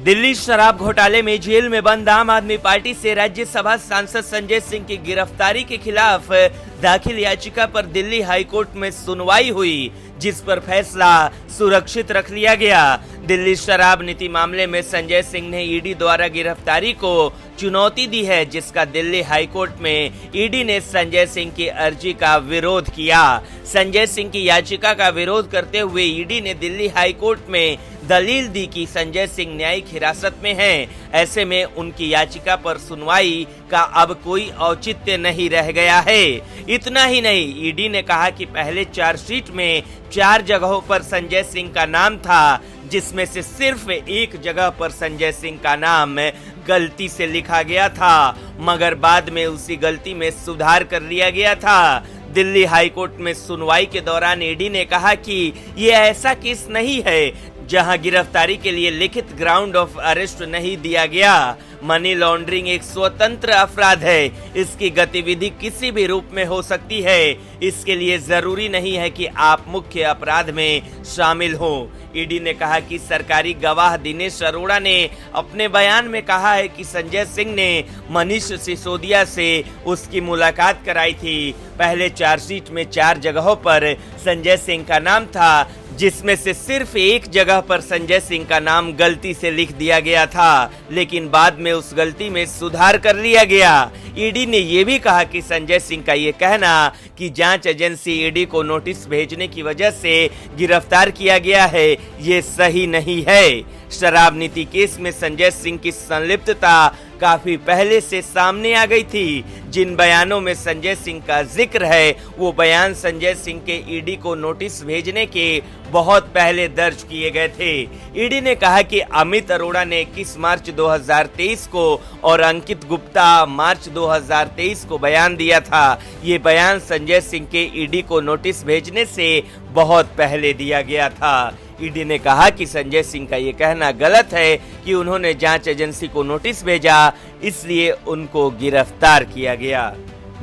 दिल्ली शराब घोटाले में जेल में बंद आम आदमी पार्टी से राज्यसभा सांसद संजय सिंह की गिरफ्तारी के खिलाफ दाखिल याचिका पर दिल्ली हाईकोर्ट में सुनवाई हुई, जिस पर फैसला सुरक्षित रख लिया गया। दिल्ली शराब नीति मामले में संजय सिंह ने ईडी द्वारा गिरफ्तारी को चुनौती दी है, जिसका दिल्ली हाईकोर्ट में ईडी ने संजय सिंह की अर्जी का विरोध किया। संजय सिंह की याचिका का विरोध करते हुए ईडी ने दिल्ली हाईकोर्ट में दलील दी कि संजय सिंह न्यायिक हिरासत में हैं। ऐसे में उनकी याचिका पर सुनवाई का अब कोई औचित्य नहीं रह गया है। इतना ही नहीं, ईडी ने कहा कि पहले चार्जशीट में 4 जगहों पर संजय सिंह का नाम था, जिसमें से सिर्फ एक जगह पर संजय सिंह का नाम गलती से लिखा गया था, मगर बाद में उसी गलती में सुधार कर लिया गया था। दिल्ली हाईकोर्ट में सुनवाई के दौरान ईडी ने कहा कि ये ऐसा केस नहीं है जहां गिरफ्तारी के लिए लिखित ग्राउंड ऑफ अरेस्ट नहीं दिया गया। मनी लॉन्ड्रिंग एक स्वतंत्र अपराध है, इसकी गतिविधि किसी भी रूप में हो सकती है। इसके लिए जरूरी नहीं है कि आप मुख्य अपराध में शामिल हो। ईडी ने कहा कि सरकारी गवाह दिनेश अरोड़ा ने अपने बयान में कहा है कि संजय सिंह ने मनीष सिसोदिया से उसकी मुलाकात कराई थी। पहले चार्जशीट में 4 जगहों पर संजय सिंह का नाम था, जिसमें से सिर्फ एक जगह पर संजय सिंह का नाम गलती से लिख दिया गया था, लेकिन बाद में उस गलती में सुधार कर लिया गया। ईडी ने यह भी कहा कि संजय सिंह का ये कहना कि जांच एजेंसी ईडी को नोटिस भेजने की वजह से गिरफ्तार किया गया है, ये सही नहीं है। शराब नीति केस में संजय सिंह की संलिप्तता काफी पहले से सामने आ गई थी। जिन बयानों में संजय सिंह का जिक्र है, वो बयान संजय सिंह के ईडी को नोटिस भेजने के बहुत पहले दर्ज किए गए थे। ईडी ने कहा कि अमित अरोड़ा ने 21 मार्च 2023 को और अंकित गुप्ता मार्च 2023 को बयान दिया था। ये बयान संजय सिंह के ईडी को नोटिस भेजने से बहुत पहले दिया गया था। ईडी ने कहा कि संजय सिंह का ये कहना गलत है कि उन्होंने जांच एजेंसी को नोटिस भेजा, इसलिए उनको गिरफ्तार किया गया।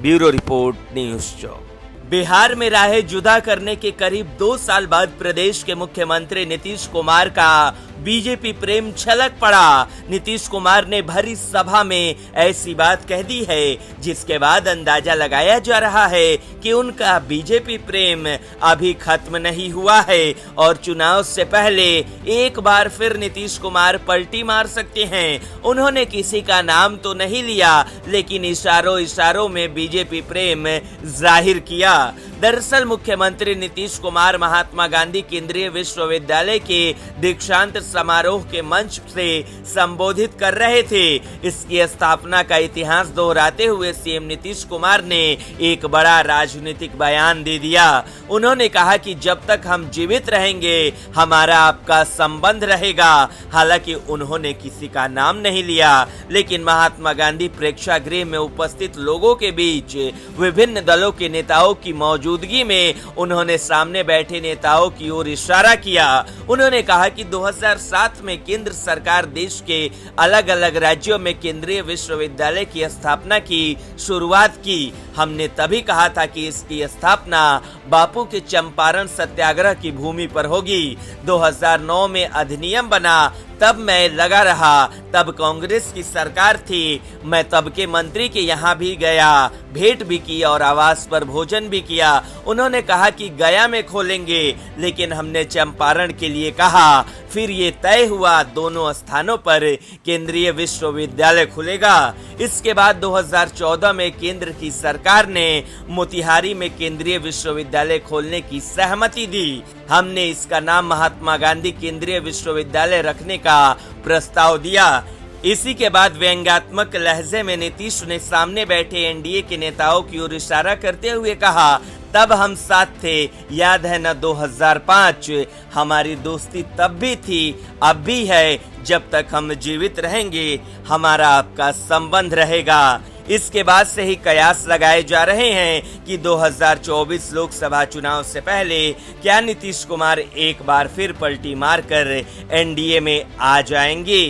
ब्यूरो रिपोर्ट, न्यूज़ चौक। बिहार में राहें जुदा करने के करीब 2 साल बाद प्रदेश के मुख्यमंत्री नीतीश कुमार का बीजेपी प्रेम छलक पड़ा। नीतीश कुमार ने भरी सभा में ऐसी बात कह दी है, जिसके बाद अंदाजा लगाया जा रहा है कि उनका बीजेपी प्रेम अभी खत्म नहीं हुआ है और चुनाव से पहले एक बार फिर नीतीश कुमार पलटी मार सकते हैं। उन्होंने किसी का नाम तो नहीं लिया, लेकिन इशारों इशारों में बीजेपी प्रेम जाहिर किया। दरअसल मुख्यमंत्री नीतीश कुमार महात्मा गांधी केंद्रीय विश्वविद्यालय के दीक्षांत समारोह के मंच से संबोधित कर रहे थे। इसकी स्थापना का इतिहास दोहराते हुए सीएम नीतीश कुमार ने एक बड़ा राजनीतिक बयान दे दिया। उन्होंने कहा कि जब तक हम जीवित रहेंगे हमारा आपका संबंध रहेगा। हालांकि उन्होंने किसी का नाम नहीं लिया, लेकिन महात्मा गांधी प्रेक्षागृह में उपस्थित लोगों के बीच विभिन्न दलों के नेताओं की मौजूदगी में उन्होंने सामने बैठे नेताओं की ओर इशारा किया। उन्होंने कहा कि 2007 में केंद्र सरकार देश के अलग अलग राज्यों में केंद्रीय विश्वविद्यालय की स्थापना की शुरुआत की। हमने तभी कहा था कि इसकी स्थापना बापू के चंपारण सत्याग्रह की भूमि पर होगी। 2009 में अधिनियम बना, तब मैं लगा रहा। तब कांग्रेस की सरकार थी, मैं तब के मंत्री के यहाँ भी गया, भेंट भी की और आवास पर भोजन भी किया। उन्होंने कहा कि गया में खोलेंगे, लेकिन हमने चंपारण के लिए कहा। फिर ये तय हुआ दोनों स्थानों पर केंद्रीय विश्वविद्यालय खुलेगा। इसके बाद 2014 में केंद्र की सरकार ने मोतिहारी में केंद्रीय विश्वविद्यालय खोलने की सहमति दी। हमने इसका नाम महात्मा गांधी केंद्रीय विश्वविद्यालय रखने का प्रस्ताव दिया। इसी के बाद व्यंग्यात्मक लहजे में नीतीश ने सामने बैठे एनडीए के नेताओं की ओर इशारा करते हुए कहा, तब हम साथ थे, याद है न 2005? हमारी दोस्ती तब भी थी, अब भी है। जब तक हम जीवित रहेंगे हमारा आपका संबंध रहेगा। इसके बाद से ही कयास लगाए जा रहे हैं कि 2024 लोकसभा चुनाव से पहले क्या नीतीश कुमार एक बार फिर पलटी मारकर एनडीए में आ जाएंगे।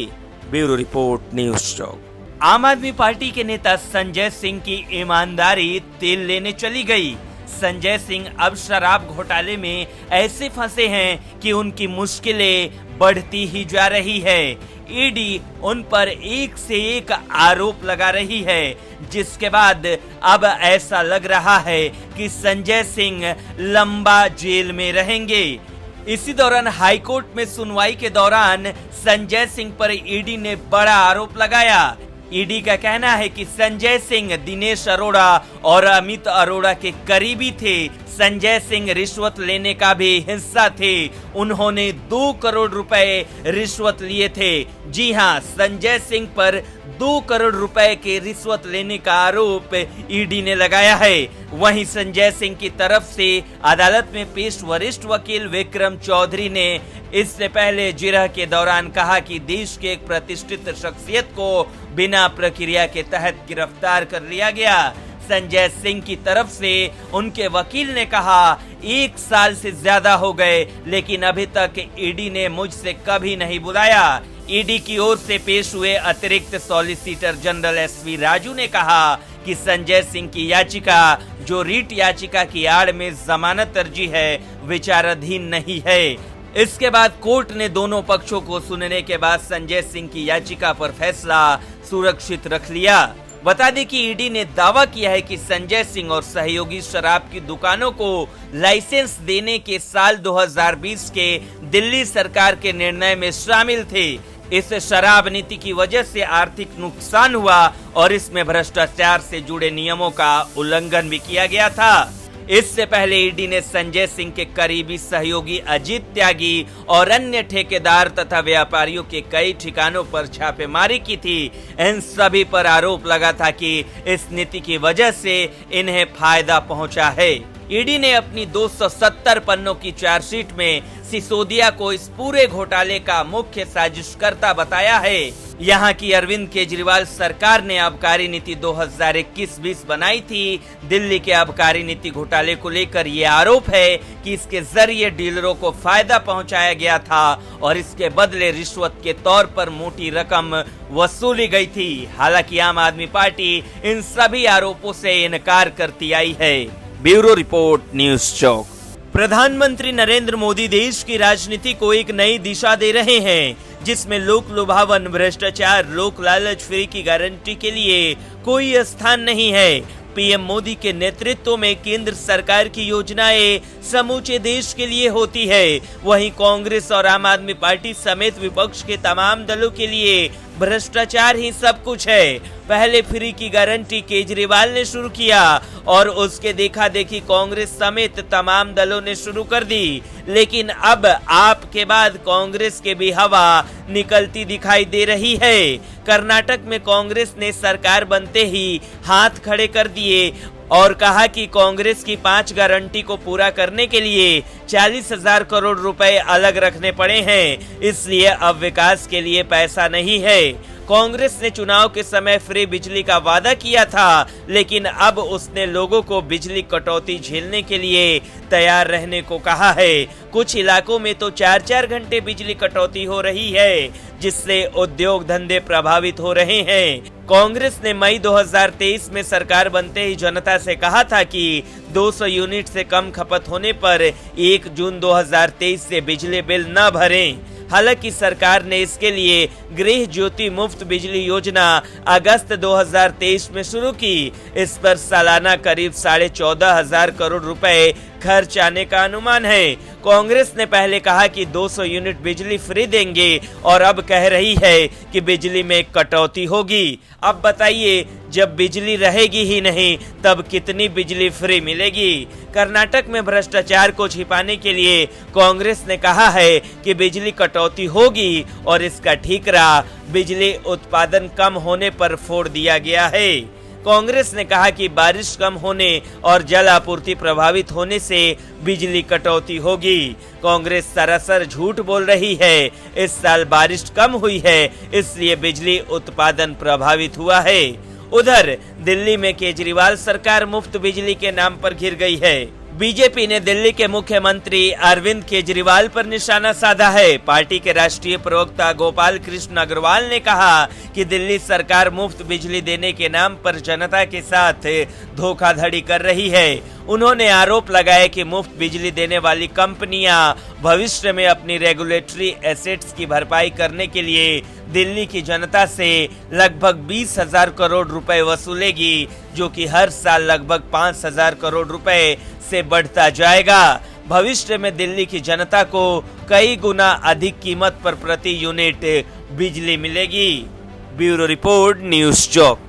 ब्यूरो रिपोर्ट, न्यूज़ चौक। आम आदमी पार्टी के नेता संजय सिंह की ईमानदारी तेल लेने चली गई। संजय सिंह अब शराब घोटाले में ऐसे फंसे हैं कि उनकी मुश्किलें बढ़ती ही जा रही है। ईडी उन पर एक से एक आरोप लगा रही है, जिसके बाद अब ऐसा लग रहा है कि संजय सिंह लंबा जेल में रहेंगे। इसी दौरान हाईकोर्ट में सुनवाई के दौरान संजय सिंह पर ईडी ने बड़ा आरोप लगाया। ईडी का कहना है कि संजय सिंह दिनेश अरोड़ा और अमित अरोड़ा के करीबी थे। संजय सिंह रिश्वत लेने का भी हिस्सा थे। उन्होंने 2 करोड़ रुपए रिश्वत लिए थे। जी हां, संजय सिंह पर 2 करोड़ रुपए के रिश्वत लेने का आरोप ईडी ने लगाया है। वहीं संजय सिंह की तरफ से अदालत में पेश वरिष्ठ वकील विक्रम चौधरी ने इससे पहले जिरह के दौरान कहा कि देश के एक प्रतिष्ठित शख्सियत को बिना प्रक्रिया के तहत गिरफ्तार कर लिया गया। संजय सिंह की तरफ से उनके वकील ने कहा 1 साल से ज्यादा हो गए, लेकिन अभी तक ईडी ने मुझसे कभी नहीं बुलाया। ईडी की ओर से पेश हुए अतिरिक्त सॉलिसिटर जनरल एसवी राजू ने कहा कि संजय सिंह की याचिका, जो रीट याचिका की आड़ में जमानत अर्जी है, विचाराधीन नहीं है। इसके बाद कोर्ट ने दोनों पक्षों को सुनने के बाद संजय सिंह की याचिका पर फैसला सुरक्षित रख लिया। बता दें कि ईडी ने दावा किया है कि संजय सिंह और सहयोगी शराब की दुकानों को लाइसेंस देने के साल 2020 के दिल्ली सरकार के निर्णय में शामिल थे। इस शराब नीति की वजह से आर्थिक नुकसान हुआ और इसमें भ्रष्टाचार से जुड़े नियमों का उल्लंघन भी किया गया था। इससे पहले ईडी ने संजय सिंह के करीबी सहयोगी अजीत त्यागी और अन्य ठेकेदार तथा व्यापारियों के कई ठिकानों पर छापेमारी की थी। इन सभी पर आरोप लगा था कि इस नीति की वजह से इन्हें फायदा पहुंचा है। ईडी ने अपनी 270 पन्नों की चार्जशीट में सिसोदिया को इस पूरे घोटाले का मुख्य साजिशकर्ता बताया है। यहाँ की अरविंद केजरीवाल सरकार ने आबकारी नीति 2021-20 बनाई थी। दिल्ली के आबकारी नीति घोटाले को लेकर ये आरोप है कि इसके जरिए डीलरों को फायदा पहुंचाया गया था और इसके बदले रिश्वत के तौर पर मोटी रकम वसूली गई थी। हालांकि आम आदमी पार्टी इन सभी आरोपों से इनकार करती आई है। ब्यूरो रिपोर्ट, न्यूज़ चौक। प्रधानमंत्री नरेंद्र मोदी देश की राजनीति को एक नई दिशा दे रहे हैं, जिसमें लोक लुभावन, भ्रष्टाचार, लोक लालच, फ्री की गारंटी के लिए कोई स्थान नहीं है। पीएम मोदी के नेतृत्व में केंद्र सरकार की योजनाएं समूचे देश के लिए होती है। वहीं कांग्रेस और आम आदमी पार्टी समेत विपक्ष के तमाम दलों के लिए भ्रष्टाचार ही सब कुछ है। पहले फ्री की गारंटी केजरीवाल ने शुरू किया और उसके देखा देखी कांग्रेस समेत तमाम दलों ने शुरू कर दी, लेकिन अब आप के बाद कांग्रेस के भी हवा निकलती दिखाई दे रही है। कर्नाटक में कांग्रेस ने सरकार बनते ही हाथ खड़े कर दिए और कहा कि कांग्रेस की 5 गारंटी को पूरा करने के लिए 40,000 करोड़ रुपए अलग रखने पड़े हैं, इसलिए अब विकास के लिए पैसा नहीं है। कांग्रेस ने चुनाव के समय फ्री बिजली का वादा किया था, लेकिन अब उसने लोगों को बिजली कटौती झेलने के लिए तैयार रहने को कहा है। कुछ इलाकों में तो 4-4 घंटे बिजली कटौती हो रही है, जिससे उद्योग धंधे प्रभावित हो रहे हैं। कांग्रेस ने मई 2023 में सरकार बनते ही जनता से कहा था कि 200 यूनिट से कम खपत होने पर 1 जून 2023 से बिजली बिल न भरें। हालांकि सरकार ने इसके लिए गृह ज्योति मुफ्त बिजली योजना अगस्त 2023 में शुरू की। इस पर सालाना करीब 14,500 करोड़ रुपए खर्च आने का अनुमान है। कांग्रेस ने पहले कहा कि 200 यूनिट बिजली फ्री देंगे और अब कह रही है कि बिजली में कटौती होगी। अब बताइए, जब बिजली रहेगी ही नहीं तब कितनी बिजली फ्री मिलेगी? कर्नाटक में भ्रष्टाचार को छिपाने के लिए कांग्रेस ने कहा है कि बिजली कटौती होगी और इसका ठीकरा बिजली उत्पादन कम होने पर फोड़ दिया गया है। कांग्रेस ने कहा कि बारिश कम होने और जल आपूर्ति प्रभावित होने से बिजली कटौती होगी। कांग्रेस सरासर झूठ बोल रही है। इस साल बारिश कम हुई है, इसलिए बिजली उत्पादन प्रभावित हुआ है। उधर दिल्ली में केजरीवाल सरकार मुफ्त बिजली के नाम पर घिर गई है। बीजेपी ने दिल्ली के मुख्यमंत्री अरविंद केजरीवाल पर निशाना साधा है। पार्टी के राष्ट्रीय प्रवक्ता गोपाल कृष्ण अग्रवाल ने कहा कि दिल्ली सरकार मुफ्त बिजली देने के नाम पर जनता के साथ धोखाधड़ी कर रही है। उन्होंने आरोप लगाया कि मुफ्त बिजली देने वाली कंपनियां भविष्य में अपनी रेगुलेटरी एसेट्स की भरपाई करने के लिए दिल्ली की जनता से लगभग 20,000 करोड़ रुपए वसूलेगी, जो कि हर साल लगभग 5,000 करोड़ रुपए से बढ़ता जाएगा। भविष्य में दिल्ली की जनता को कई गुना अधिक कीमत पर प्रति यूनिट बिजली मिलेगी। ब्यूरो रिपोर्ट, न्यूज़ चौक।